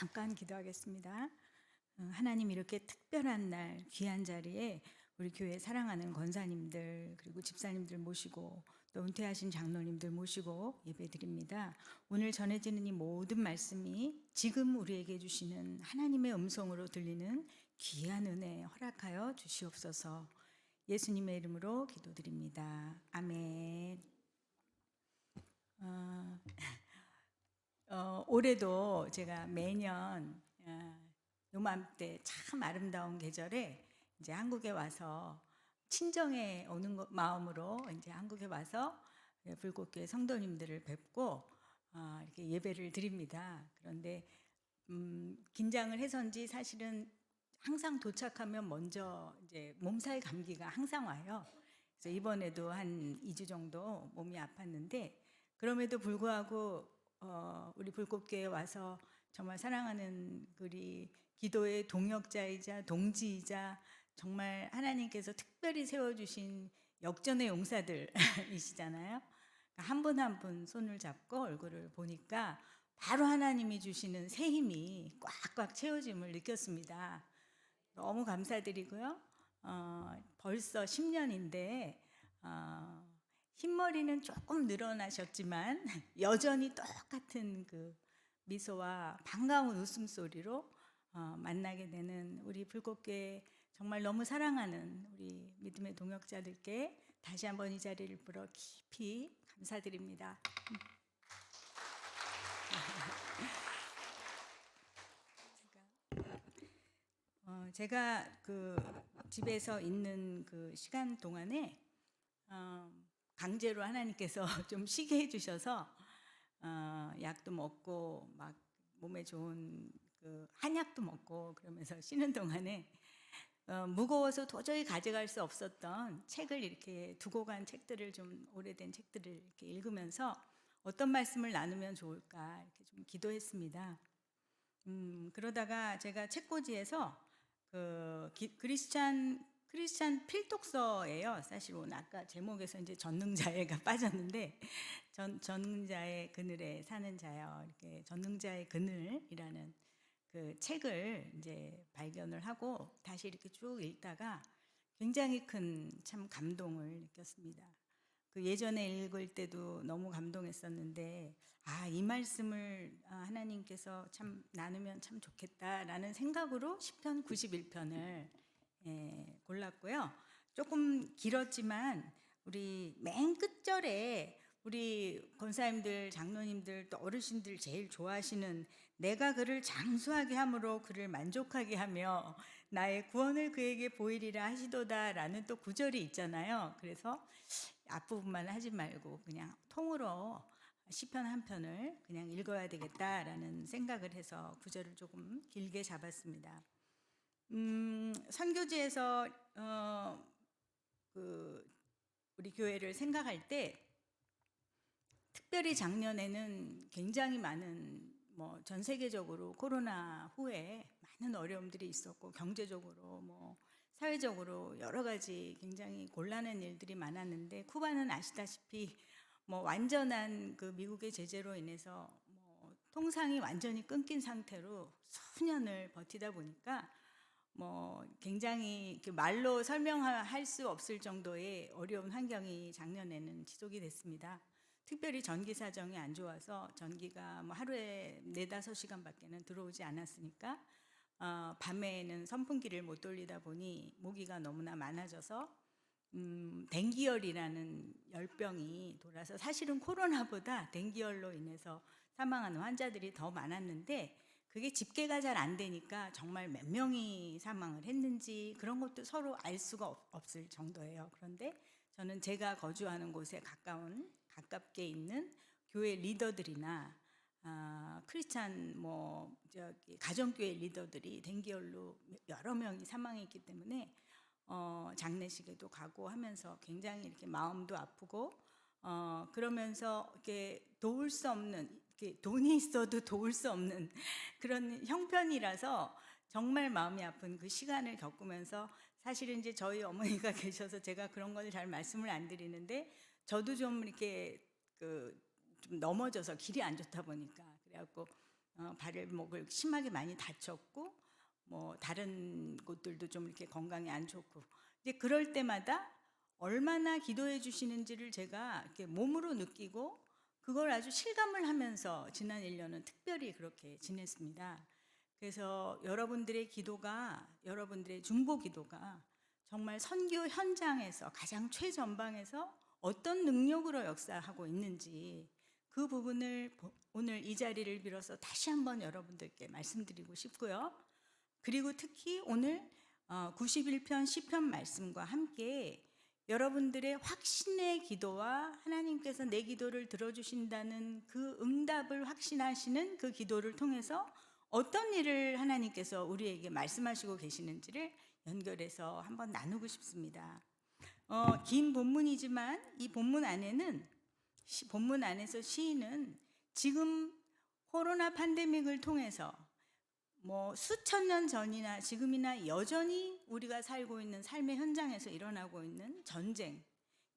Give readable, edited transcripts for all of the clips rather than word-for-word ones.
잠깐 기도하겠습니다. 하나님, 이렇게 특별한 날 귀한 자리에 우리 교회 사랑하는 권사님들 그리고 집사님들 모시고 또 은퇴하신 장로님들 모시고 예배드립니다. 오늘 전해지는 이 모든 말씀이 지금 우리에게 주시는 하나님의 음성으로 들리는 귀한 은혜 허락하여 주시옵소서. 예수님의 이름으로 기도드립니다. 아멘. 올해도 제가 매년 요맘때 참 아름다운 계절에 이제 한국에 와서 친정에 오는 마음으로 이제 한국에 와서 불꽃교회 성도님들을 뵙고 이렇게 예배를 드립니다. 그런데 긴장을 해서인지 사실은 항상 도착하면 먼저 이제 몸살 감기가 항상 와요. 그래서 이번에도 한 2주 정도 몸이 아팠는데 그럼에도 불구하고 우리 불꽃교회에 와서 정말 사랑하는 우리 기도의 동역자이자 동지이자 정말 하나님께서 특별히 세워주신 역전의 용사들이시잖아요. 한 분 한 분 손을 잡고 얼굴을 보니까 바로 하나님이 주시는 새 힘이 꽉꽉 채워짐을 느꼈습니다. 너무 감사드리고요. 벌써 10년인데 흰머리는 조금 늘어나셨지만 여전히 똑같은 그 미소와 반가운 웃음소리로 만나게 되는 우리 불꽃교회 정말 너무 사랑하는 우리 믿음의 동역자들께 다시 한번 이 자리를 빌어 깊이 감사드립니다. 제가 그 집에서 있는 그 시간 동안에 강제로 하나님께서 좀 쉬게 해주셔서 약도 먹고 막 몸에 좋은 그 한약도 먹고 그러면서 쉬는 동안에 무거워서 도저히 가져갈 수 없었던 책을 이렇게 두고 간 책들을 좀 오래된 책들을 이렇게 읽으면서 어떤 말씀을 나누면 좋을까 이렇게 좀 기도했습니다. 그러다가 제가 책꽂이에서 그 크리스찬 필독서예요. 사실 오늘 아까 제목에서 이제 전능자애가 빠졌는데 전능자의 그늘에 사는 자요. 이렇게 전능자의 그늘이라는 그 책을 이제 발견을 하고 다시 이렇게 쭉 읽다가 굉장히 큰 참 감동을 느꼈습니다. 그 예전에 읽을 때도 너무 감동했었는데 이 말씀을 하나님께서 참 나누면 참 좋겠다라는 생각으로 시편 91편을 골랐고요. 조금 길었지만 우리 맨 끝절에 우리 권사님들, 장로님들 또 어르신들 제일 좋아하시는 내가 그를 장수하게 함으로 그를 만족하게 하며 나의 구원을 그에게 보이리라 하시도다라는 또 구절이 있잖아요. 그래서 앞부분만 하지 말고 그냥 통으로 시편 한 편을 그냥 읽어야 되겠다라는 생각을 해서 구절을 조금 길게 잡았습니다. 선교지에서 그 우리 교회를 생각할 때 특별히 작년에는 굉장히 많은 전 세계적으로 코로나 후에 많은 어려움들이 있었고 경제적으로 사회적으로 여러 가지 굉장히 곤란한 일들이 많았는데 쿠바는 아시다시피 완전한 그 미국의 제재로 인해서 통상이 완전히 끊긴 상태로 수년을 버티다 보니까 굉장히 말로 설명할 수 없을 정도의 어려운 환경이 작년에는 지속이 됐습니다. 특별히 전기 사정이 안 좋아서 전기가 하루에 4-5시간밖에는 들어오지 않았으니까 밤에는 선풍기를 못 돌리다 보니 모기가 너무나 많아져서 댕기열이라는 열병이 돌아서 사실은 코로나보다 댕기열로 인해서 사망하는 환자들이 더 많았는데 그게 집계가 잘 안 되니까 정말 몇 명이 사망을 했는지 그런 것도 서로 알 수가 없을 정도예요. 그런데 저는 제가 거주하는 곳에 가깝게 있는 교회 리더들이나 크리스찬 가정교회 리더들이 댕기열로 여러 명이 사망했기 때문에 장례식에도 가고 하면서 굉장히 이렇게 마음도 아프고 그러면서 이렇게 도울 수 없는 이렇게 돈이 있어도 도울 수 없는 그런 형편이라서 정말 마음이 아픈 그 시간을 겪으면서 사실은 이제 저희 어머니가 계셔서 제가 그런 걸 잘 말씀을 안 드리는데 저도 좀 이렇게 좀 넘어져서 길이 안 좋다 보니까 그래갖고 발목을 심하게 많이 다쳤고 뭐 다른 곳들도 좀 이렇게 건강이 안 좋고 이제 그럴 때마다 얼마나 기도해 주시는지를 제가 이렇게 몸으로 느끼고 그걸 아주 실감을 하면서 지난 1년은 특별히 그렇게 지냈습니다. 그래서 여러분들의 기도가, 여러분들의 중보 기도가 정말 선교 현장에서 가장 최전방에서 어떤 능력으로 역사하고 있는지 그 부분을 오늘 이 자리를 빌어서 다시 한번 여러분들께 말씀드리고 싶고요. 그리고 특히 오늘 91편 시편 말씀과 함께 여러분들의 확신의 기도와 하나님께서 내 기도를 들어주신다는 그 응답을 확신하시는 그 기도를 통해서 어떤 일을 하나님께서 우리에게 말씀하시고 계시는지를 연결해서 한번 나누고 싶습니다. 긴 본문이지만 이 본문 안에는 본문 안에서 시인은 지금 코로나 팬데믹을 통해서 뭐 수천 년 전이나 지금이나 여전히 우리가 살고 있는 삶의 현장에서 일어나고 있는 전쟁,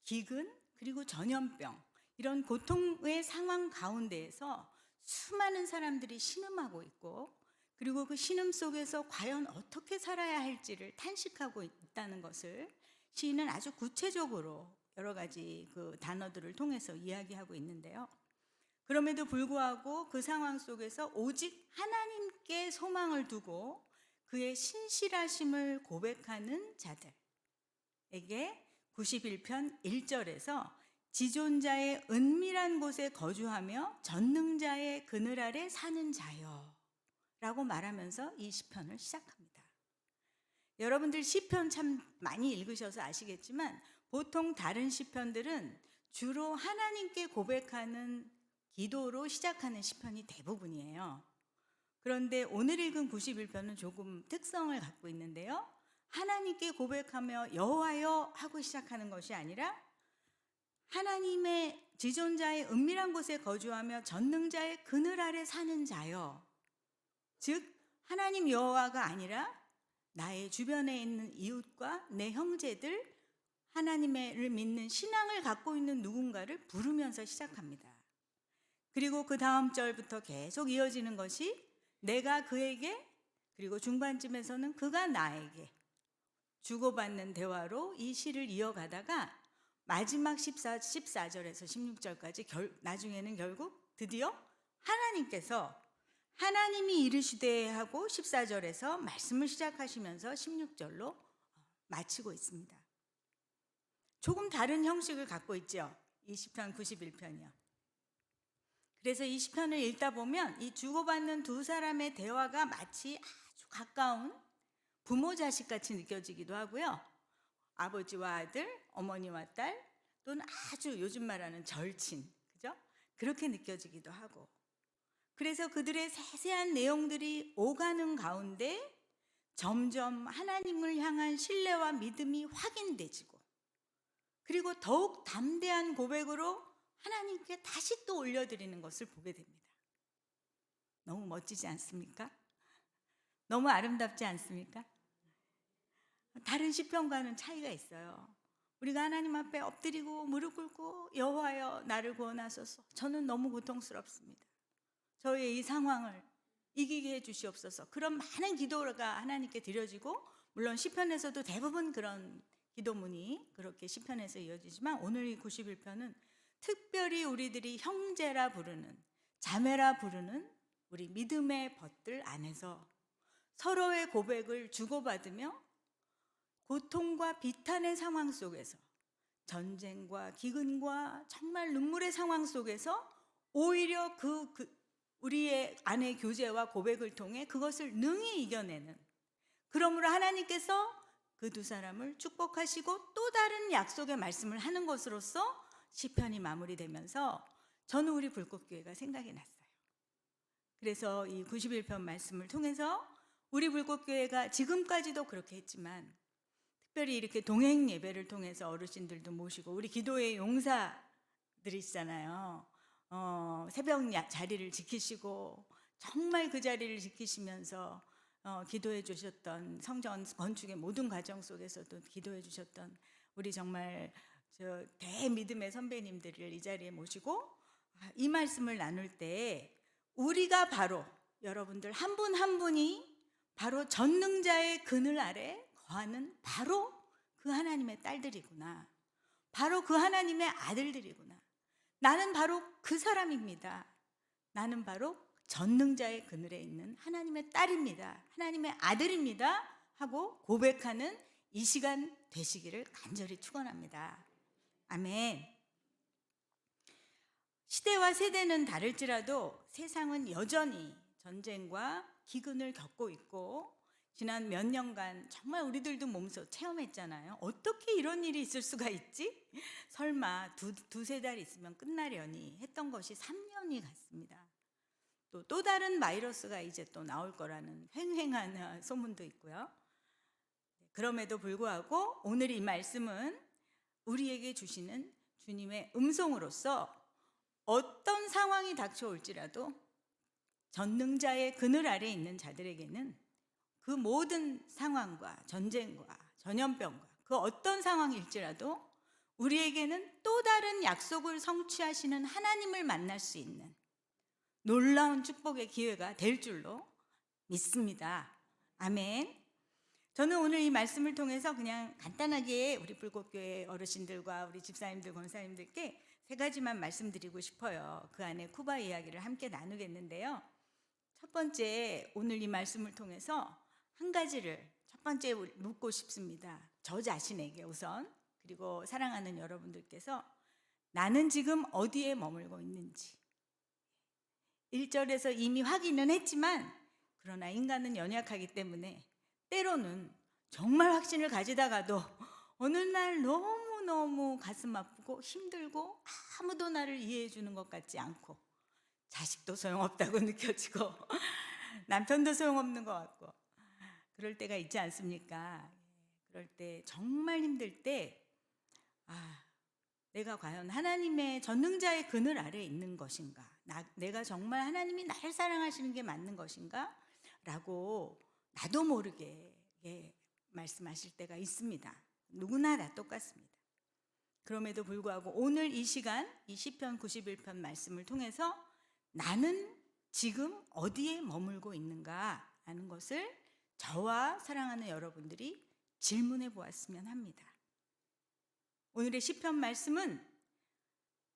기근, 그리고 전염병 이런 고통의 상황 가운데에서 수많은 사람들이 신음하고 있고 그리고 그 신음 속에서 과연 어떻게 살아야 할지를 탄식하고 있다는 것을 시인은 아주 구체적으로 여러 가지 그 단어들을 통해서 이야기하고 있는데요. 그럼에도 불구하고 그 상황 속에서 오직 하나님께 소망을 두고 그의 신실하심을 고백하는 자들에게 91편 1절에서 지존자의 은밀한 곳에 거주하며 전능자의 그늘 아래 사는 자여 라고 말하면서 이 시편을 시작합니다. 여러분들 시편 참 많이 읽으셔서 아시겠지만 보통 다른 시편들은 주로 하나님께 고백하는 기도로 시작하는 시편이 대부분이에요. 그런데 오늘 읽은 91편은 조금 특성을 갖고 있는데요. 하나님께 고백하며 여호와여 하고 시작하는 것이 아니라 하나님의 지존자의 은밀한 곳에 거주하며 전능자의 그늘 아래 사는 자여, 즉 하나님 여호와가 아니라 나의 주변에 있는 이웃과 내 형제들, 하나님을 믿는 신앙을 갖고 있는 누군가를 부르면서 시작합니다. 그리고 그 다음 절부터 계속 이어지는 것이 내가 그에게, 그리고 중반쯤에서는 그가 나에게 주고받는 대화로 이 시를 이어가다가 마지막 14절에서 16절까지 나중에는 결국 드디어 하나님께서 하나님이 이르시되 하고 14절에서 말씀을 시작하시면서 16절로 마치고 있습니다. 조금 다른 형식을 갖고 있죠. 이 시편 91편이요. 그래서 이 시편을 읽다 보면 이 주고받는 두 사람의 대화가 마치 아주 가까운 부모 자식 같이 느껴지기도 하고요. 아버지와 아들, 어머니와 딸, 또는 아주 요즘 말하는 절친, 그죠? 그렇게 느껴지기도 하고. 그래서 그들의 세세한 내용들이 오가는 가운데 점점 하나님을 향한 신뢰와 믿음이 확인되지고, 그리고 더욱 담대한 고백으로 하나님께 다시 또 올려드리는 것을 보게 됩니다. 너무 멋지지 않습니까? 너무 아름답지 않습니까? 다른 시편과는 차이가 있어요. 우리가 하나님 앞에 엎드리고 무릎 꿇고 여호와여 나를 구원하소서, 저는 너무 고통스럽습니다, 저의 이 상황을 이기게 해주시옵소서, 그런 많은 기도가 하나님께 드려지고, 물론 시편에서도 대부분 그런 기도문이 그렇게 시편에서 이어지지만 오늘 이 91편은 특별히 우리들이 형제라 부르는, 자매라 부르는 우리 믿음의 벗들 안에서 서로의 고백을 주고받으며 고통과 비탄의 상황 속에서, 전쟁과 기근과 정말 눈물의 상황 속에서 오히려 우리의 안의 교제와 고백을 통해 그것을 능히 이겨내는, 그러므로 하나님께서 그 두 사람을 축복하시고 또 다른 약속의 말씀을 하는 것으로서 시편이 마무리되면서 저는 우리 불꽃교회가 생각이 났어요. 그래서 이 91편 말씀을 통해서 우리 불꽃교회가 지금까지도 그렇게 했지만, 특별히 이렇게 동행 예배를 통해서 어르신들도 모시고 우리 기도의 용사들이시잖아요. 새벽 자리를 지키시고 정말 그 자리를 지키시면서 기도해 주셨던, 성전 건축의 모든 과정 속에서도 기도해 주셨던 우리 정말 대믿음의 선배님들을 이 자리에 모시고 이 말씀을 나눌 때 우리가 바로 여러분들 한 분 한 분이 바로 전능자의 그늘 아래 거하는 바로 그 하나님의 딸들이구나. 바로 그 하나님의 아들들이구나. 나는 바로 그 사람입니다. 나는 바로 전능자의 그늘에 있는 하나님의 딸입니다. 하나님의 아들입니다. 하고 고백하는 이 시간 되시기를 간절히 축원합니다. 아멘. 시대와 세대는 다를지라도 세상은 여전히 전쟁과 기근을 겪고 있고, 지난 몇 년간 정말 우리들도 몸소 체험했잖아요. 어떻게 이런 일이 있을 수가 있지? 설마 두세 달 있으면 끝나려니 했던 것이 3년이 갔습니다. 또 다른 바이러스가 이제 또 나올 거라는 횡행한 소문도 있고요. 그럼에도 불구하고 오늘 이 말씀은 우리에게 주시는 주님의 음성으로서 어떤 상황이 닥쳐올지라도 전능자의 그늘 아래 있는 자들에게는 그 모든 상황과 전쟁과 전염병과 그 어떤 상황일지라도 우리에게는 또 다른 약속을 성취하시는 하나님을 만날 수 있는 놀라운 축복의 기회가 될 줄로 믿습니다. 아멘. 저는 오늘 이 말씀을 통해서 그냥 간단하게 우리 불꽃교회 어르신들과 우리 집사님들, 권사님들께 3가지만 말씀드리고 싶어요. 그 안에 쿠바 이야기를 함께 나누겠는데요. 첫 번째, 오늘 이 말씀을 통해서 한 가지를 첫 번째 묻고 싶습니다. 저 자신에게 우선, 그리고 사랑하는 여러분들께서 나는 지금 어디에 머물고 있는지. 1절에서 이미 확인은 했지만 그러나 인간은 연약하기 때문에 때로는 정말 확신을 가지다가도 어느 날 너무너무 가슴 아프고 힘들고 아무도 나를 이해해 주는 것 같지 않고, 자식도 소용없다고 느껴지고 남편도 소용없는 것 같고, 그럴 때가 있지 않습니까? 그럴 때 정말 힘들 때 내가 과연 하나님의 전능자의 그늘 아래에 있는 것인가? 내가 정말 하나님이 나를 사랑하시는 게 맞는 것인가? 라고 나도 모르게 말씀하실 때가 있습니다. 누구나 다 똑같습니다. 그럼에도 불구하고 오늘 이 시간, 이 시편 91편 말씀을 통해서 나는 지금 어디에 머물고 있는가 하는 것을 저와 사랑하는 여러분들이 질문해 보았으면 합니다. 오늘의 시편 말씀은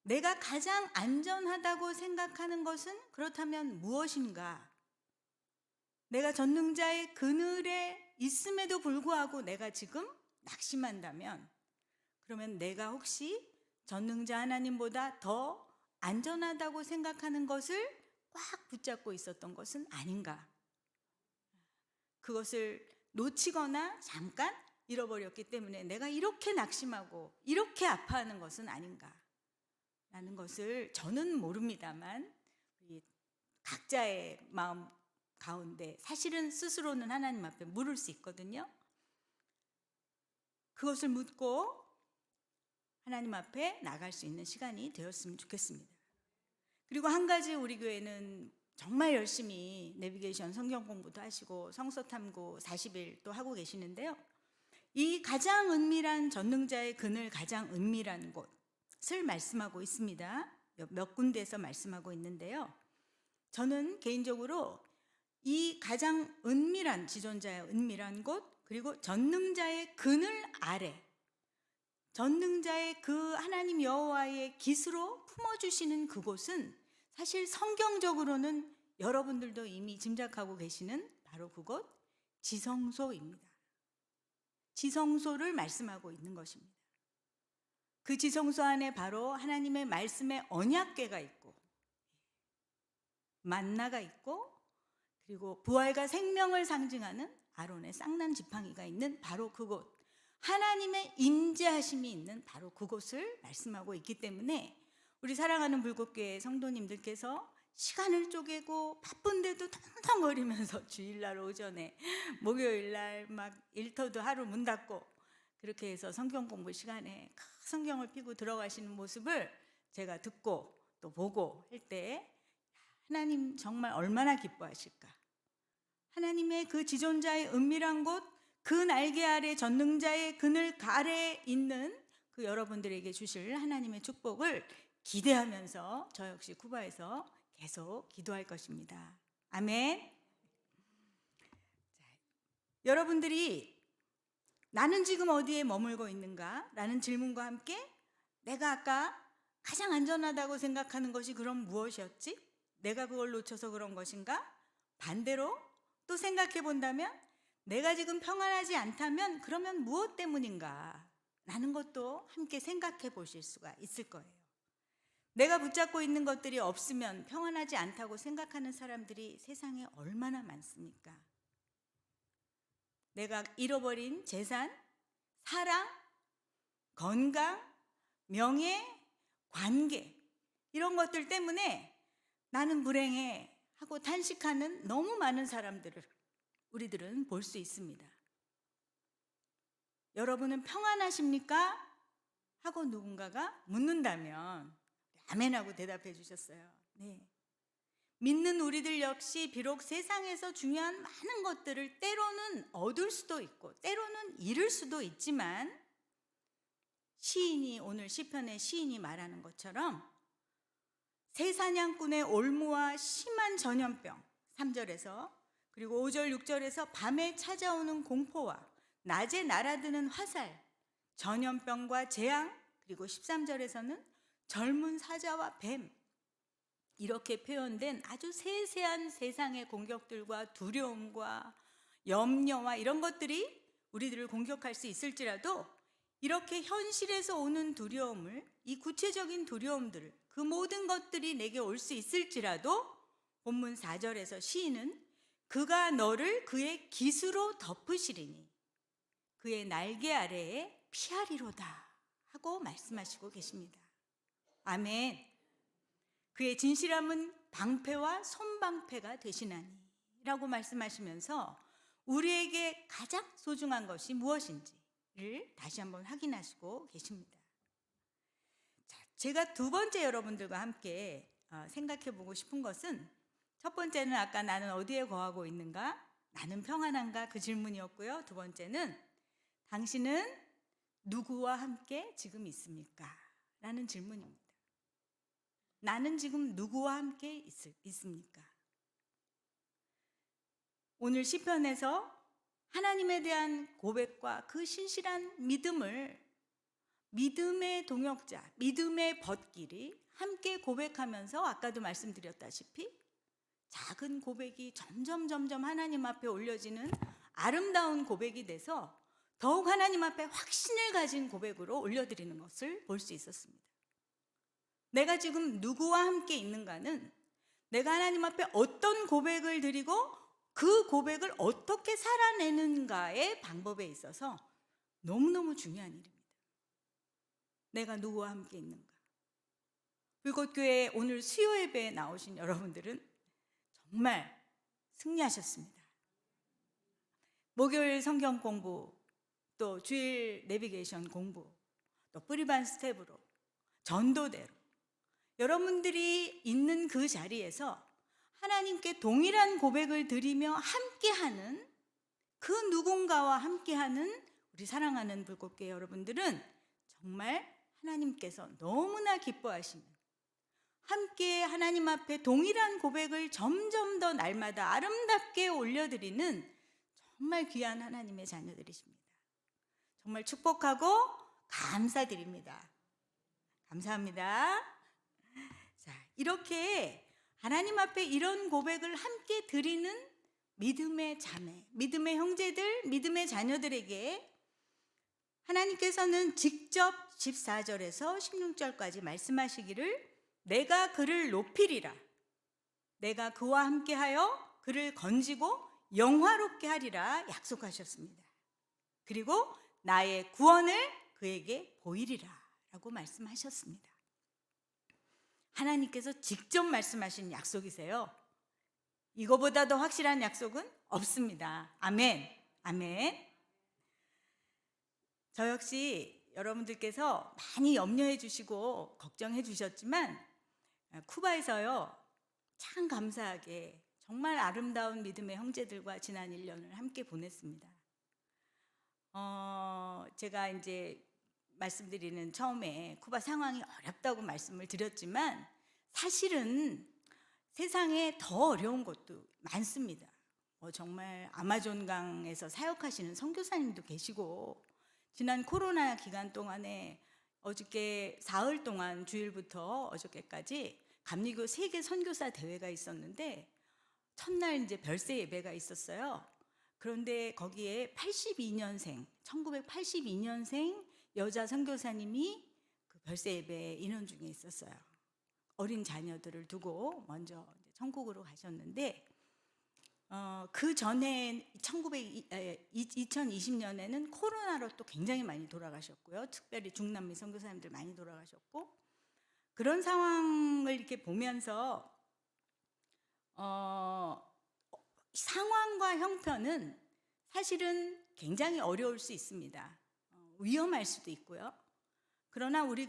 내가 가장 안전하다고 생각하는 것은 그렇다면 무엇인가? 내가 전능자의 그늘에 있음에도 불구하고 내가 지금 낙심한다면, 그러면 내가 혹시 전능자 하나님보다 더 안전하다고 생각하는 것을 꽉 붙잡고 있었던 것은 아닌가? 그것을 놓치거나 잠깐 잃어버렸기 때문에 내가 이렇게 낙심하고 이렇게 아파하는 것은 아닌가? 라는 것을 저는 모릅니다만 각자의 마음 가운데 사실은 스스로는 하나님 앞에 물을 수 있거든요. 그것을 묻고 하나님 앞에 나갈 수 있는 시간이 되었으면 좋겠습니다. 그리고 한 가지, 우리 교회는 정말 열심히 내비게이션 성경 공부도 하시고 성서 탐구 40일 또 하고 계시는데요. 이 가장 은밀한 전능자의 그늘, 가장 은밀한 곳을 말씀하고 있습니다. 몇 군데에서 말씀하고 있는데요. 저는 개인적으로 이 가장 은밀한, 지존자의 은밀한 곳, 그리고 전능자의 그늘 아래, 전능자의 그 하나님 여호와의 깃으로 품어주시는 그곳은 사실 성경적으로는 여러분들도 이미 짐작하고 계시는 바로 그곳, 지성소입니다. 지성소를 말씀하고 있는 것입니다. 그 지성소 안에 바로 하나님의 말씀의 언약궤가 있고 만나가 있고, 그리고 부활과 생명을 상징하는 아론의 쌍난 지팡이가 있는 바로 그곳, 하나님의 임재하심이 있는 바로 그곳을 말씀하고 있기 때문에 우리 사랑하는 불꽃교회 성도님들께서 시간을 쪼개고 바쁜데도 텅텅거리면서 주일날 오전에, 목요일날 막 일터도 하루 문 닫고 그렇게 해서 성경 공부 시간에 성경을 펴고 들어가시는 모습을 제가 듣고 또 보고 할 때 하나님 정말 얼마나 기뻐하실까? 하나님의 그 지존자의 은밀한 곳, 그 날개 아래 전능자의 그늘 아래에 있는 그 여러분들에게 주실 하나님의 축복을 기대하면서 저 역시 쿠바에서 계속 기도할 것입니다. 아멘. 여러분들이 나는 지금 어디에 머물고 있는가? 라는 질문과 함께 내가 아까 가장 안전하다고 생각하는 것이 그럼 무엇이었지? 내가 그걸 놓쳐서 그런 것인가? 반대로 또 생각해 본다면 내가 지금 평안하지 않다면 그러면 무엇 때문인가? 라는 것도 함께 생각해 보실 수가 있을 거예요. 내가 붙잡고 있는 것들이 없으면 평안하지 않다고 생각하는 사람들이 세상에 얼마나 많습니까? 내가 잃어버린 재산, 사랑, 건강, 명예, 관계 이런 것들 때문에 나는 불행해 하고 탄식하는 너무 많은 사람들을 우리들은 볼 수 있습니다. 여러분은 평안하십니까? 하고 누군가가 묻는다면 아멘하고 대답해 주셨어요. 네. 믿는 우리들 역시 비록 세상에서 중요한 많은 것들을 때로는 얻을 수도 있고 때로는 잃을 수도 있지만 시인이 오늘 시편의 시인이 말하는 것처럼 새 사냥꾼의 올무와 심한 전염병 3절에서 그리고 5절 6절에서 밤에 찾아오는 공포와 낮에 날아드는 화살 전염병과 재앙 그리고 13절에서는 젊은 사자와 뱀 이렇게 표현된 아주 세세한 세상의 공격들과 두려움과 염려와 이런 것들이 우리들을 공격할 수 있을지라도 이렇게 현실에서 오는 두려움을 이 구체적인 두려움들을 그 모든 것들이 내게 올 수 있을지라도 본문 4절에서 시인은 그가 너를 그의 깃으로 덮으시리니 그의 날개 아래에 피하리로다 하고 말씀하시고 계십니다. 아멘. 그의 진실함은 방패와 손방패가 되시나니 라고 말씀하시면서 우리에게 가장 소중한 것이 무엇인지를 다시 한번 확인하시고 계십니다. 자, 제가 두 번째 여러분들과 함께 생각해 보고 싶은 것은 첫 번째는 아까 나는 어디에 거하고 있는가? 나는 평안한가? 그 질문이었고요. 두 번째는 당신은 누구와 함께 지금 있습니까? 라는 질문입니다. 나는 지금 누구와 함께 있습니까? 오늘 시편에서 하나님에 대한 고백과 그 신실한 믿음을 믿음의 동역자, 믿음의 벗길이 함께 고백하면서 아까도 말씀드렸다시피 작은 고백이 점점 하나님 앞에 올려지는 아름다운 고백이 돼서 더욱 하나님 앞에 확신을 가진 고백으로 올려드리는 것을 볼 수 있었습니다. 내가 지금 누구와 함께 있는가는 내가 하나님 앞에 어떤 고백을 드리고 그 고백을 어떻게 살아내는가의 방법에 있어서 너무너무 중요한 일입니다. 내가 누구와 함께 있는가. 불꽃교회 오늘 수요 예배에 나오신 여러분들은 정말 승리하셨습니다. 목요일 성경 공부, 또 주일 내비게이션 공부, 또 뿌리반 스텝으로, 전도대로 여러분들이 있는 그 자리에서 하나님께 동일한 고백을 드리며 함께하는 그 누군가와 함께하는 우리 사랑하는 불꽃교회 여러분들은 정말 하나님께서 너무나 기뻐하시는 함께 하나님 앞에 동일한 고백을 점점 더 날마다 아름답게 올려드리는 정말 귀한 하나님의 자녀들이십니다. 정말 축복하고 감사드립니다. 감사합니다. 자, 이렇게 하나님 앞에 이런 고백을 함께 드리는 믿음의 자매, 믿음의 형제들, 믿음의 자녀들에게 하나님께서는 직접 14절에서 16절까지 말씀하시기를 내가 그를 높이리라. 내가 그와 함께하여 그를 건지고 영화롭게 하리라 약속하셨습니다. 그리고 나의 구원을 그에게 보이리라 라고 말씀하셨습니다. 하나님께서 직접 말씀하신 약속이세요. 이거보다 더 확실한 약속은 없습니다. 아멘. 아멘. 저 역시 여러분들께서 많이 염려해 주시고 걱정해 주셨지만 쿠바에서요 참 감사하게 정말 아름다운 믿음의 형제들과 지난 1년을 함께 보냈습니다. 제가 이제 말씀드리는 처음에 쿠바 상황이 어렵다고 말씀을 드렸지만 사실은 세상에 더 어려운 것도 많습니다. 정말 아마존강에서 사역하시는 선교사님도 계시고, 지난 코로나 기간 동안에 어저께 사흘 동안 주일부터 어저께까지 감리교 세계 선교사 대회가 있었는데, 첫날 이제 별세 예배가 있었어요. 그런데 거기에 82년생, 1982년생 여자 선교사님이 그 별세 예배 인원 중에 있었어요. 어린 자녀들을 두고 먼저 천국으로 가셨는데, 그 전에 2020년에는 코로나로 또 굉장히 많이 돌아가셨고요. 특별히 중남미 선교사님들 많이 돌아가셨고, 그런 상황을 이렇게 보면서 상황과 형편은 사실은 굉장히 어려울 수 있습니다. 위험할 수도 있고요. 그러나 우리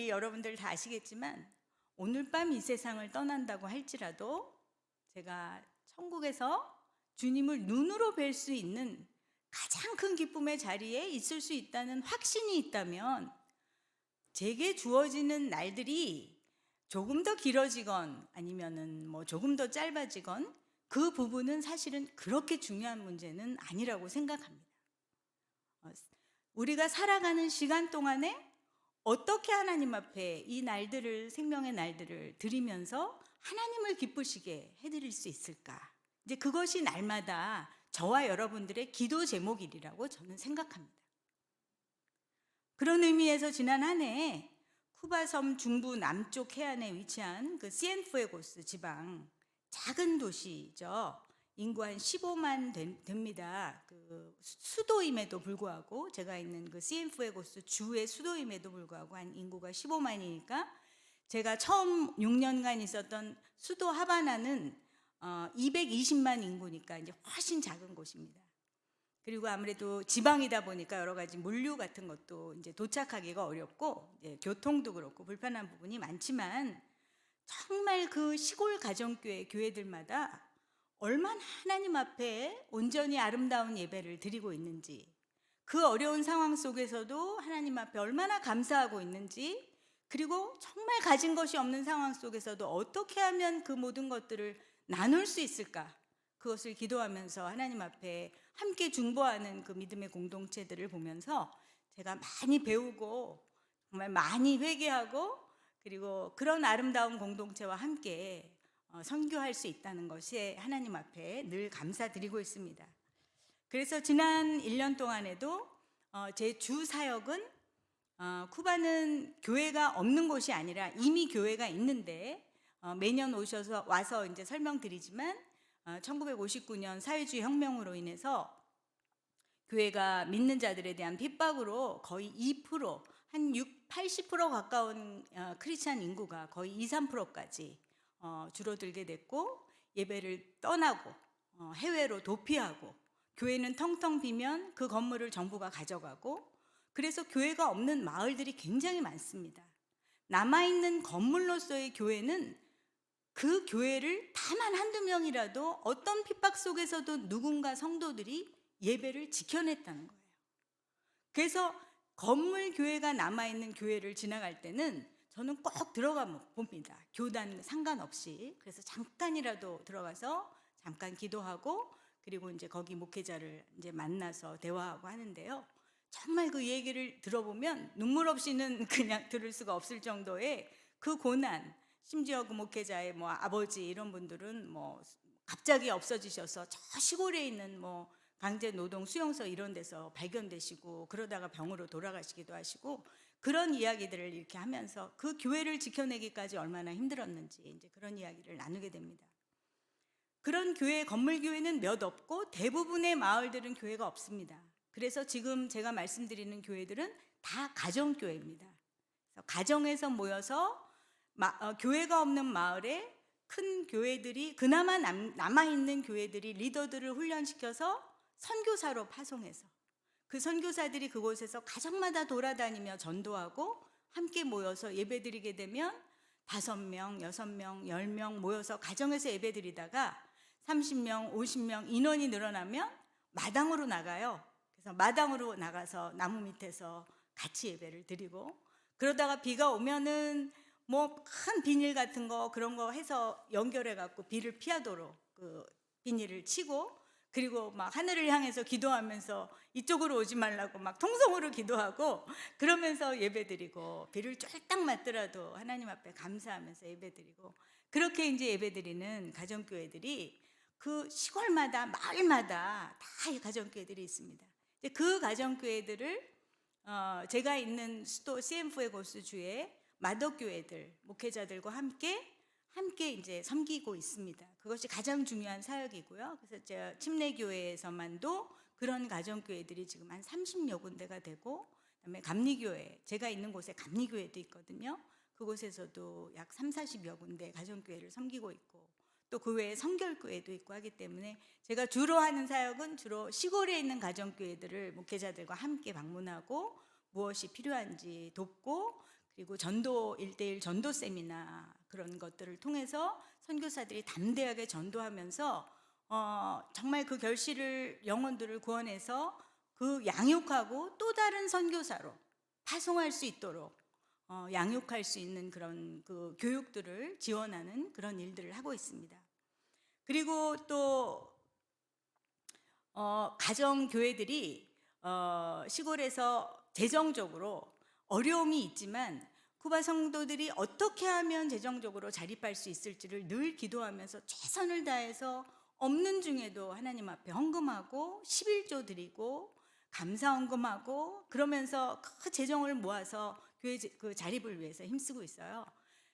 여러분들 다 아시겠지만, 오늘 밤 이 세상을 떠난다고 할지라도 제가 천국에서 주님을 눈으로 뵐 수 있는 가장 큰 기쁨의 자리에 있을 수 있다는 확신이 있다면, 제게 주어지는 날들이 조금 더 길어지건 아니면은 조금 더 짧아지건 그 부분은 사실은 그렇게 중요한 문제는 아니라고 생각합니다. 우리가 살아가는 시간 동안에 어떻게 하나님 앞에 이 날들을, 생명의 날들을 드리면서 하나님을 기쁘시게 해드릴 수 있을까? 이제 그것이 날마다 저와 여러분들의 기도 제목이라고 저는 생각합니다. 그런 의미에서 지난 한 해 쿠바섬 중부 남쪽 해안에 위치한 그 시엔푸에고스 지방, 작은 도시죠. 인구 한 15만 됩니다. 그 수도임에도 불구하고, 제가 있는 그 시엔푸에고스 주의 수도임에도 불구하고 한 인구가 15만이니까 제가 처음 6년간 있었던 수도 하바나는 220만 인구니까 이제 훨씬 작은 곳입니다. 그리고 아무래도 지방이다 보니까 여러 가지 물류 같은 것도 이제 도착하기가 어렵고, 교통도 그렇고 불편한 부분이 많지만, 정말 그 시골 가정교회 교회들마다 얼마나 하나님 앞에 온전히 아름다운 예배를 드리고 있는지, 그 어려운 상황 속에서도 하나님 앞에 얼마나 감사하고 있는지, 그리고 정말 가진 것이 없는 상황 속에서도 어떻게 하면 그 모든 것들을 나눌 수 있을까, 그것을 기도하면서 하나님 앞에 함께 중보하는 그 믿음의 공동체들을 보면서 제가 많이 배우고 정말 많이 회개하고, 그리고 그런 아름다운 공동체와 함께 선교할 수 있다는 것에 하나님 앞에 늘 감사드리고 있습니다. 그래서 지난 1년 동안에도 제 주 사역은, 쿠바는 교회가 없는 곳이 아니라 이미 교회가 있는데, 매년 와서 이제 설명드리지만, 1959년 사회주의 혁명으로 인해서 교회가 믿는 자들에 대한 핍박으로 거의 2%, 한 80% 가까운 크리스찬 인구가 거의 3%까지 줄어들게 됐고, 예배를 떠나고 해외로 도피하고, 교회는 텅텅 비면 그 건물을 정부가 가져가고, 그래서 교회가 없는 마을들이 굉장히 많습니다. 남아있는 건물로서의 교회는 그 교회를 다만 한두 명이라도 어떤 핍박 속에서도 누군가 성도들이 예배를 지켜냈다는 거예요. 그래서 건물 교회가 남아있는 교회를 지나갈 때는 저는 꼭 들어가 봅니다. 교단 상관없이. 그래서 잠깐이라도 들어가서 잠깐 기도하고, 그리고 이제 거기 목회자를 이제 만나서 대화하고 하는데요. 정말 그 얘기를 들어보면 눈물 없이는 그냥 들을 수가 없을 정도의 그 고난, 심지어 그 목회자의 아버지 이런 분들은 갑자기 없어지셔서 저 시골에 있는 강제 노동 수용소 이런 데서 발견되시고, 그러다가 병으로 돌아가시기도 하시고, 그런 이야기들을 이렇게 하면서 그 교회를 지켜내기까지 얼마나 힘들었는지 이제 그런 이야기를 나누게 됩니다. 그런 교회, 건물 교회는 몇 없고 대부분의 마을들은 교회가 없습니다. 그래서 지금 제가 말씀드리는 교회들은 다 가정교회입니다. 그래서 가정에서 모여서 교회가 없는 마을에 큰 교회들이, 그나마 남아있는 교회들이 리더들을 훈련시켜서 선교사로 파송해서 그 선교사들이 그곳에서 가정마다 돌아다니며 전도하고, 함께 모여서 예배드리게 되면 5명, 6명, 10명 모여서 가정에서 예배드리다가 30명, 50명 인원이 늘어나면 마당으로 나가요. 그래서 마당으로 나가서 나무 밑에서 같이 예배를 드리고, 그러다가 비가 오면은 뭐 큰 비닐 같은 거 그런 거 해서 연결해 갖고 비를 피하도록 그 비닐을 치고, 그리고 막 하늘을 향해서 기도하면서 이쪽으로 오지 말라고 막 통성으로 기도하고 그러면서 예배드리고, 비를 쫄딱 맞더라도 하나님 앞에 감사하면서 예배드리고, 그렇게 이제 예배드리는 가정교회들이 그 시골마다 마을마다 다 이 가정교회들이 있습니다. 이제 그 가정교회들을 제가 있는 수도 CM4의 고수주에 마덕교회들 목회자들과 함께 이제 섬기고 있습니다. 그것이 가장 중요한 사역이고요. 그래서 제가 침례교회에서만도 그런 가정교회들이 지금 한 30여 군데가 되고, 그다음에 감리교회, 제가 있는 곳에 감리교회도 있거든요. 그곳에서도 약 3, 40여 군데 가정교회를 섬기고 있고, 또 그 외에 성결교회도 있고 하기 때문에 제가 주로 하는 사역은 주로 시골에 있는 가정교회들을 목회자들과 함께 방문하고 무엇이 필요한지 돕고, 그리고 전도 1대1 전도 세미나 그런 것들을 통해서 선교사들이 담대하게 전도하면서 정말 그 결실을, 영혼들을 구원해서 그 양육하고 또 다른 선교사로 파송할 수 있도록 양육할 수 있는 그런 그 교육들을 지원하는 그런 일들을 하고 있습니다. 그리고 또 가정 교회들이 시골에서 재정적으로 어려움이 있지만 쿠바 성도들이 어떻게 하면 재정적으로 자립할 수 있을지를 늘 기도하면서 최선을 다해서 없는 중에도 하나님 앞에 헌금하고 11조 드리고 감사 헌금하고 그러면서 그 재정을 모아서 교회 그 자립을 위해서 힘쓰고 있어요.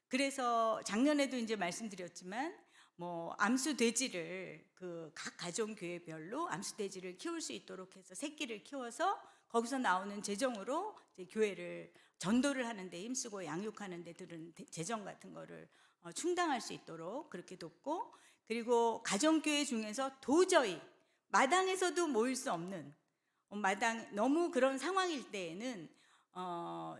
그래서 작년에도 이제 말씀드렸지만 뭐 암수 돼지를 그 각 가정 교회별로 암수 돼지를 키울 수 있도록 해서 새끼를 키워서 거기서 나오는 재정으로 이제 교회를 전도를 하는 데 힘쓰고 양육하는 데 들은 재정 같은 거를 충당할 수 있도록 그렇게 돕고, 그리고 가정교회 중에서 도저히 마당에서도 모일 수 없는 마당 너무 그런 상황일 때에는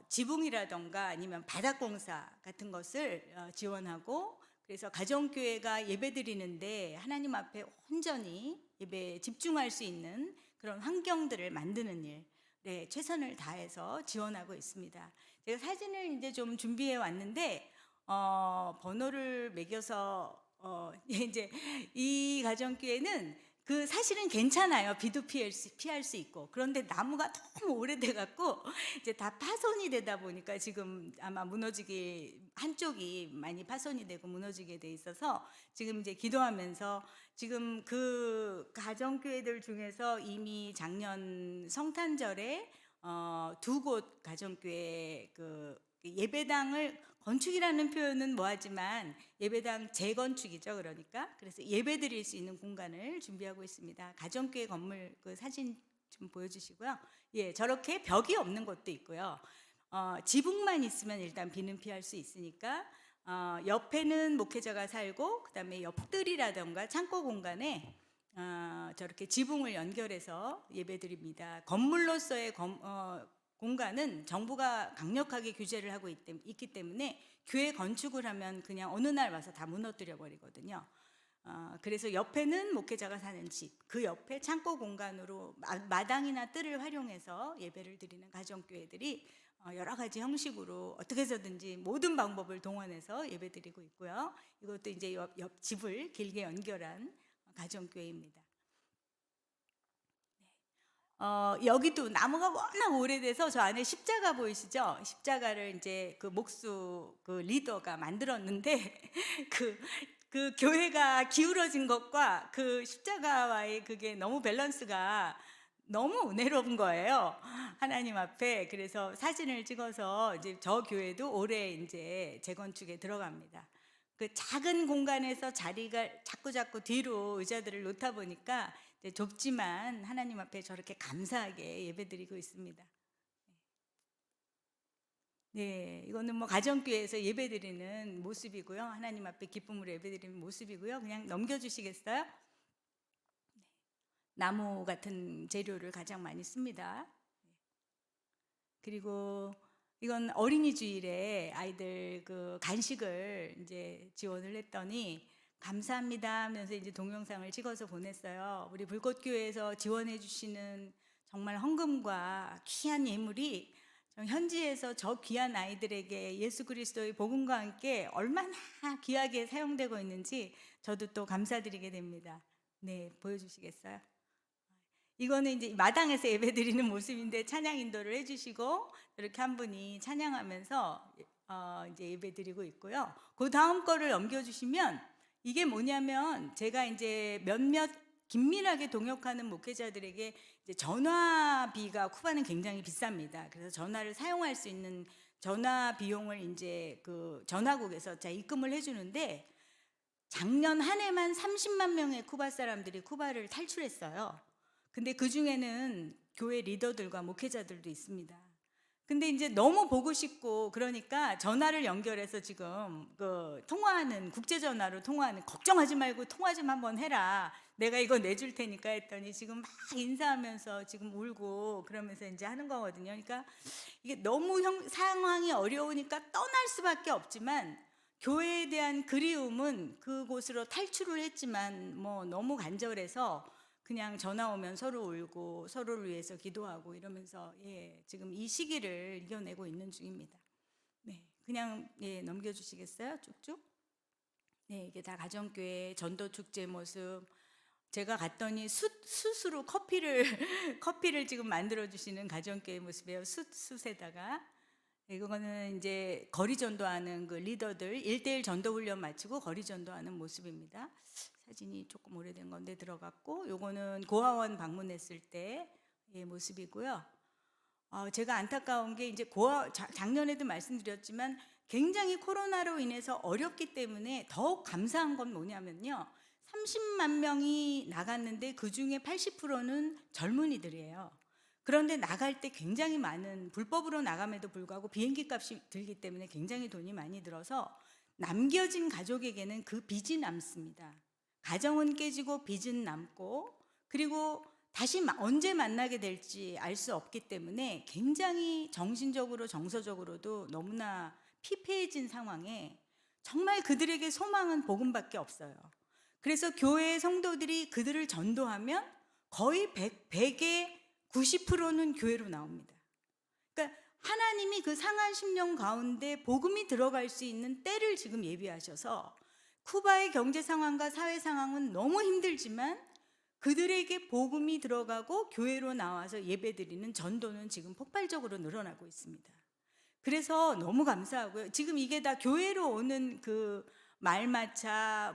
지붕이라던가 아니면 바닥공사 같은 것을 지원하고, 그래서 가정교회가 예배드리는데 하나님 앞에 온전히 예배에 집중할 수 있는 그런 환경들을 만드는 일에 최선을 다해서 지원하고 있습니다. 제가 사진을 이제 좀 준비해 왔는데 번호를 매겨서 이제 이 가정교회는 그 사실은 괜찮아요. 비도 피할 수 있고. 그런데 나무가 너무 오래돼 갖고 이제 다 파손이 되다 보니까 지금 아마 무너지기, 한쪽이 많이 파손이 되고 무너지게 돼 있어서 지금 이제 기도하면서, 지금 그 가정교회들 중에서 이미 작년 성탄절에 두 곳 가정교회 그 예배당을, 건축이라는 표현은 뭐하지만 예배당 재건축이죠. 그래서 예배 드릴 수 있는 공간을 준비하고 있습니다. 가정교회 건물 그 사진 좀 보여주시고요. 예, 저렇게 벽이 없는 곳도 있고요. 지붕만 있으면 일단 비는 피할 수 있으니까 옆에는 목회자가 살고, 그다음에 옆뜰이라던가 창고 공간에 저렇게 지붕을 연결해서 예배드립니다. 건물로서의 공간은 정부가 강력하게 규제를 하고 있기 때문에 교회 건축을 하면 그냥 어느 날 와서 다 무너뜨려 버리거든요. 그래서 옆에는 목회자가 사는 집, 그 옆에 창고 공간으로 마당이나 뜰을 활용해서 예배를 드리는 가정교회들이 여러 가지 형식으로 어떻게 해서든지 모든 방법을 동원해서 예배드리고 있고요. 이것도 이제 옆 집을 길게 연결한 가정교회입니다. 여기도 나무가 워낙 오래돼서 저 안에 십자가 보이시죠? 십자가를 이제 그 목수 그 리더가 만들었는데 그 교회가 기울어진 것과 그 십자가와의 그게 너무 밸런스가 너무 은혜로운 거예요. 하나님 앞에. 그래서 사진을 찍어서 이제 저 교회도 올해 이제 재건축에 들어갑니다. 그 작은 공간에서 자리가 자꾸 뒤로 의자들을 놓다 보니까 이제 좁지만 하나님 앞에 저렇게 감사하게 예배드리고 있습니다. 네, 이거는 뭐 가정교회에서 예배드리는 모습이고요. 하나님 앞에 기쁨으로 예배드리는 모습이고요. 그냥 넘겨주시겠어요? 나무 같은 재료를 가장 많이 씁니다. 그리고 이건 어린이 주일에 아이들 그 간식을 이제 지원을 했더니 감사합니다 하면서 이제 동영상을 찍어서 보냈어요. 우리 불꽃교회에서 지원해 주시는 정말 헌금과 귀한 예물이 현지에서 저 귀한 아이들에게 예수 그리스도의 복음과 함께 얼마나 귀하게 사용되고 있는지 저도 또 감사드리게 됩니다. 네, 보여주시겠어요? 이거는 이제 마당에서 예배드리는 모습인데 찬양 인도를 해주시고 이렇게 한 분이 찬양하면서 이제 예배드리고 있고요. 그 다음 거를 넘겨주시면 이게 뭐냐면 제가 이제 몇몇 긴밀하게 동역하는 목회자들에게 이제 전화비가 쿠바는 굉장히 비쌉니다. 그래서 전화를 사용할 수 있는 전화 비용을 이제 그 전화국에서 자 입금을 해주는데 작년 한 해만 30만 명의 쿠바 사람들이 쿠바를 탈출했어요. 근데 그 중에는 교회 리더들과 목회자들도 있습니다. 근데 이제 너무 보고 싶고 그러니까 전화를 연결해서 지금 그 통화하는 국제 전화로 통화하는 걱정하지 말고 통화 좀 한번 해라. 내가 이거 내줄 테니까 했더니 지금 막 인사하면서 지금 울고 그러면서 이제 하는 거거든요. 그러니까 이게 너무 상황이 어려우니까 떠날 수밖에 없지만 교회에 대한 그리움은 그곳으로 탈출을 했지만 뭐 너무 간절해서 그냥 전화 오면 서로 울고 서로를 위해서 기도하고 이러면서 지금 이 시기를 이겨내고 있는 중입니다. 네, 그냥 넘겨주시겠어요? 쭉쭉. 네, 이게 다 가정교회 전도 축제 모습. 제가 갔더니 숯으로 커피를 지금 만들어 주시는 가정교회 모습이에요. 숯에다가. 이거는 이제 거리 전도하는 그 리더들 1대1 전도 훈련 마치고 거리 전도하는 모습입니다. 사진이 조금 오래된 건데 들어갔고, 요거는 고아원 방문했을 때의 모습이고요. 제가 안타까운 게 이제 작년에도 말씀드렸지만 굉장히 코로나로 인해서 어렵기 때문에 더욱 감사한 건 뭐냐면요. 30만 명이 나갔는데 그 중에 80%는 젊은이들이에요. 그런데 나갈 때 굉장히 많은 불법으로 나감에도 불구하고 비행기 값이 들기 때문에 굉장히 돈이 많이 들어서 남겨진 가족에게는 그 빚이 남습니다. 가정은 깨지고 빚은 남고 그리고 다시 언제 만나게 될지 알 수 없기 때문에 굉장히 정신적으로 정서적으로도 너무나 피폐해진 상황에 정말 그들에게 소망은 복음밖에 없어요. 그래서 교회의 성도들이 그들을 전도하면 거의 100의 90%는 교회로 나옵니다. 그러니까 하나님이 그 상한 심령 가운데 복음이 들어갈 수 있는 때를 지금 예비하셔서 쿠바의 경제 상황과 사회 상황은 너무 힘들지만 그들에게 복음이 들어가고 교회로 나와서 예배드리는 전도는 지금 폭발적으로 늘어나고 있습니다. 그래서 너무 감사하고요. 지금 이게 다 교회로 오는 그 말마차,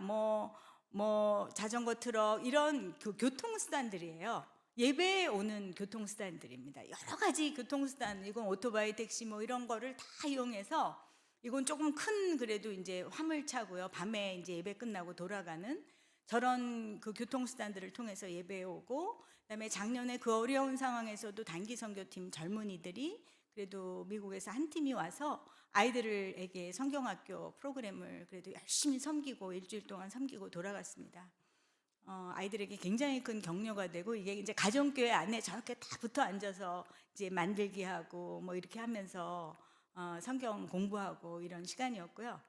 자전거 트럭 이런 교통수단들이에요. 예배에 오는 교통수단들입니다. 여러 가지 교통수단, 이건 오토바이, 택시 이런 거를 다 이용해서 이건 조금 큰 그래도 이제 화물차고요. 밤에 이제 예배 끝나고 돌아가는 저런 그 교통수단들을 통해서 예배에 오고, 그다음에 작년에 그 어려운 상황에서도 단기 선교팀 젊은이들이 그래도 미국에서 한 팀이 와서 아이들에게 성경학교 프로그램을 그래도 열심히 섬기고 일주일 동안 섬기고 돌아갔습니다. 아이들에게 굉장히 큰 격려가 되고, 이게 이제 가정교회 안에 저렇게 다 붙어 앉아서 이제 만들기 하고 이렇게 하면서 성경 공부하고 이런 시간이었고요.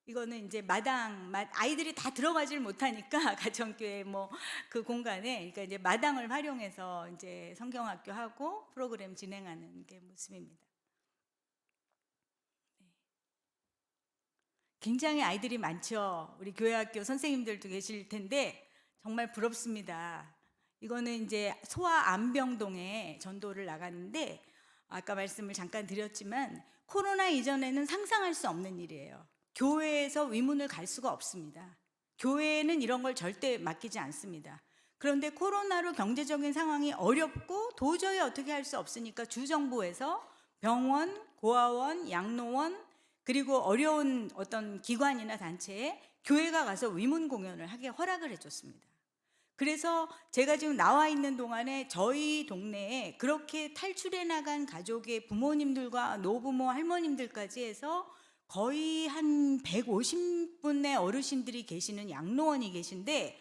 이거는 이제 아이들이 다 들어가질 못하니까 가정교회 그 공간에, 그러니까 이제 마당을 활용해서 이제 성경학교 하고 프로그램 진행하는 게 모습입니다. 굉장히 아이들이 많죠. 우리 교회학교 선생님들도 계실 텐데 정말 부럽습니다. 이거는 이제 소아 안병동에 전도를 나갔는데 아까 말씀을 잠깐 드렸지만 코로나 이전에는 상상할 수 없는 일이에요. 교회에서 위문을 갈 수가 없습니다. 교회는 이런 걸 절대 맡기지 않습니다. 그런데 코로나로 경제적인 상황이 어렵고 도저히 어떻게 할 수 없으니까 주정부에서 병원, 고아원, 양로원 그리고 어려운 어떤 기관이나 단체에 교회가 가서 위문 공연을 하게 허락을 해줬습니다. 그래서 제가 지금 나와 있는 동안에 저희 동네에 그렇게 탈출해 나간 가족의 부모님들과 노부모 할머님들까지 해서 거의 한 150분의 어르신들이 계시는 양로원이 계신데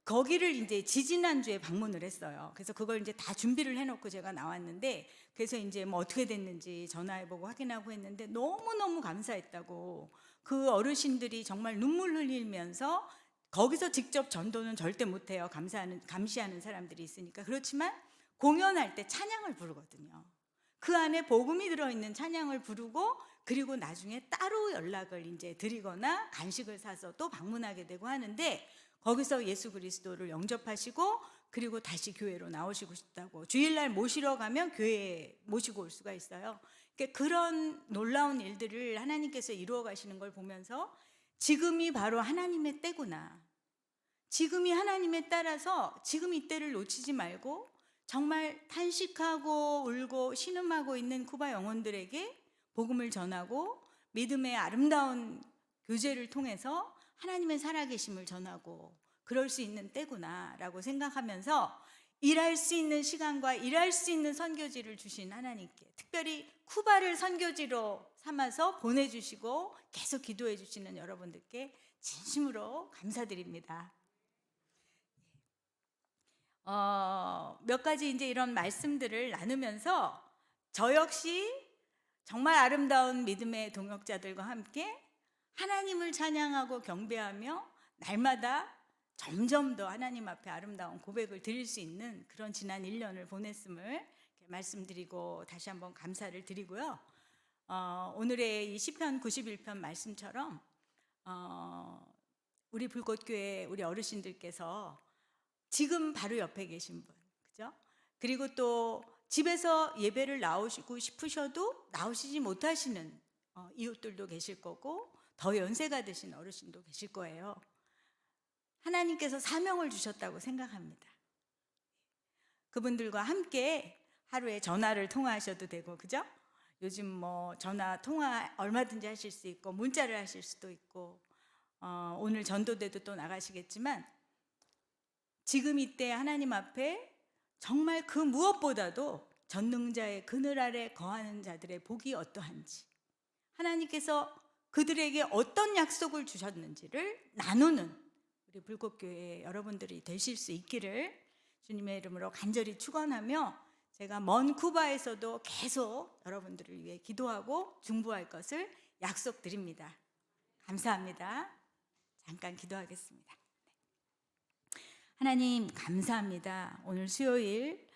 거기를 이제 지지난주에 방문을 했어요. 그래서 그걸 이제 다 준비를 해놓고 제가 나왔는데, 그래서 이제 어떻게 됐는지 전화해보고 확인하고 했는데 너무너무 감사했다고, 그 어르신들이 정말 눈물 흘리면서, 거기서 직접 전도는 절대 못해요. 감시하는 사람들이 있으니까. 그렇지만 공연할 때 찬양을 부르거든요. 그 안에 복음이 들어있는 찬양을 부르고 그리고 나중에 따로 연락을 이제 드리거나 간식을 사서 또 방문하게 되고 하는데 거기서 예수 그리스도를 영접하시고 그리고 다시 교회로 나오시고 싶다고 주일날 모시러 가면 교회에 모시고 올 수가 있어요. 그러니까 그런 놀라운 일들을 하나님께서 이루어 가시는 걸 보면서 지금이 바로 하나님의 때구나. 지금이 하나님에 따라서 지금 이 때를 놓치지 말고 정말 탄식하고 울고 신음하고 있는 쿠바 영혼들에게 복음을 전하고 믿음의 아름다운 교제를 통해서 하나님의 살아계심을 전하고 그럴 수 있는 때구나라고 생각하면서 일할 수 있는 시간과 일할 수 있는 선교지를 주신 하나님께 특별히 쿠바를 선교지로 삼아서 보내주시고 계속 기도해 주시는 여러분들께 진심으로 감사드립니다. 몇 가지 이제 이런 말씀들을 나누면서 저 역시 정말 아름다운 믿음의 동역자들과 함께 하나님을 찬양하고 경배하며 날마다 점점 더 하나님 앞에 아름다운 고백을 드릴 수 있는 그런 지난 1년을 보냈음을 말씀드리고 다시 한번 감사를 드리고요. 오늘의 이 시편 91편 말씀처럼 우리 불꽃교회 우리 어르신들께서 지금 바로 옆에 계신 분, 그죠? 그리고 또 집에서 예배를 나오시고 싶으셔도 나오시지 못하시는 이웃들도 계실 거고 더 연세가 드신 어르신도 계실 거예요. 하나님께서 사명을 주셨다고 생각합니다. 그분들과 함께 하루에 전화를 통화하셔도 되고, 그죠? 요즘 뭐 전화 통화 얼마든지 하실 수 있고 문자를 하실 수도 있고 오늘 전도대도 또 나가시겠지만 지금 이때 하나님 앞에 정말 그 무엇보다도 전능자의 그늘 아래 거하는 자들의 복이 어떠한지 하나님께서 그들에게 어떤 약속을 주셨는지를 나누는 우리 불꽃교회 여러분들이 되실 수 있기를 주님의 이름으로 간절히 축원하며 제가 먼 쿠바에서도 계속 여러분들을 위해 기도하고 중보할 것을 약속드립니다. 감사합니다. 잠깐 기도하겠습니다. 하나님 감사합니다. 오늘 수요일